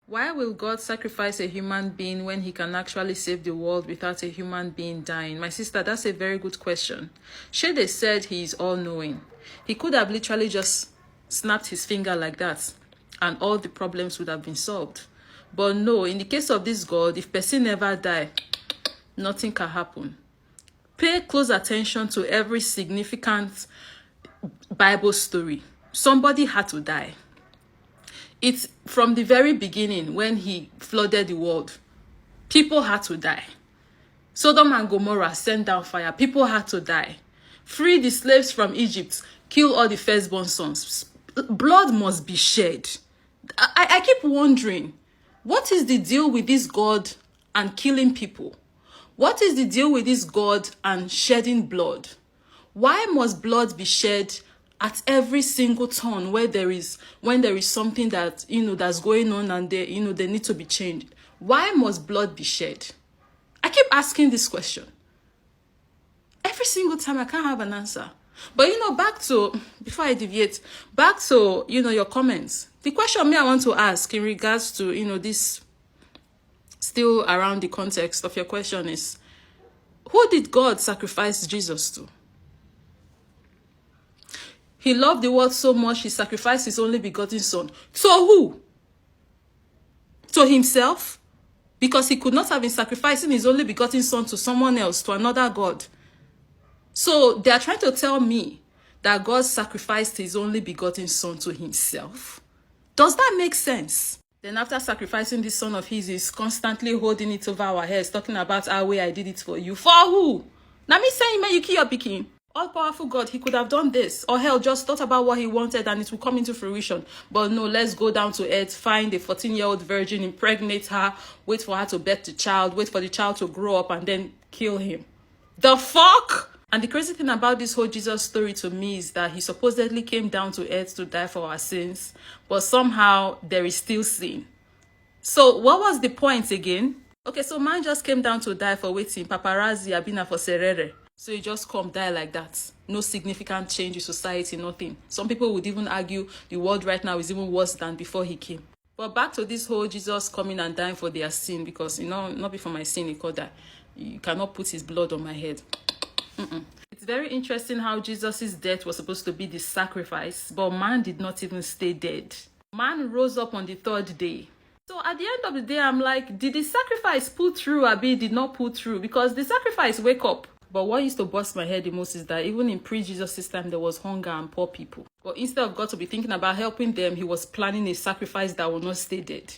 Why will God sacrifice a human being when he can actually save the world without a human being dying? My sister, that's a very good question. Shade said he is all-knowing. He could have literally just snapped his finger like that and all the problems would have been solved. But no, in the case of this God, if person never die, nothing can happen. Pay close attention to every significant Bible story. Somebody had to die. It's from the very beginning when he flooded the world. People had to die. Sodom and Gomorrah sent down fire. People had to die. Free the slaves from Egypt. Kill all the firstborn sons. Blood must be shed. I keep wondering, what is the deal with this God and killing people? What is the deal with this God and shedding blood? Why must blood be shed at every single turn when there is something that that's going on and they need to be changed? Why must blood be shed? I keep asking this question every single time. I can't have an answer. But back to, before I deviate, back to your comments. The question I want to ask in regards to this, still around the context of your question, is who did God sacrifice Jesus to? He loved the world so much, he sacrificed his only begotten son. To who? To himself? Because he could not have been sacrificing his only begotten son to someone else, to another God. So they are trying to tell me that God sacrificed his only begotten son to himself. Does that make sense? Then after sacrificing this son of his, he's constantly holding it over our heads, talking about how way I did it for you. For who? Now me saying, man, you kill your picking. All-powerful God, he could have done this. Or hell, just thought about what he wanted and it will come into fruition. But no, let's go down to earth, find a 14-year-old virgin, impregnate her, wait for her to birth the child, wait for the child to grow up, and then kill him. The fuck? And the crazy thing about this whole Jesus story to me is that he supposedly came down to earth to die for our sins, but somehow there is still sin. So what was the point again? Okay, so man just came down to die for waiting, paparazzi, abina for serere. So you just come die like that. No significant change in society, nothing. Some people would even argue the world right now is even worse than before he came. But back to this whole Jesus coming and dying for their sin, because, not before my sin, he called that. You cannot put his blood on my head. It's very interesting how Jesus' death was supposed to be the sacrifice, but man did not even stay dead. Man rose up on the third day. So at the end of the day, I'm like, did the sacrifice pull through, Abi did not pull through? Because the sacrifice wake up. But what used to bust my head the most is that even in pre-Jesus' time, there was hunger and poor people. But instead of God to be thinking about helping them, he was planning a sacrifice that will not stay dead.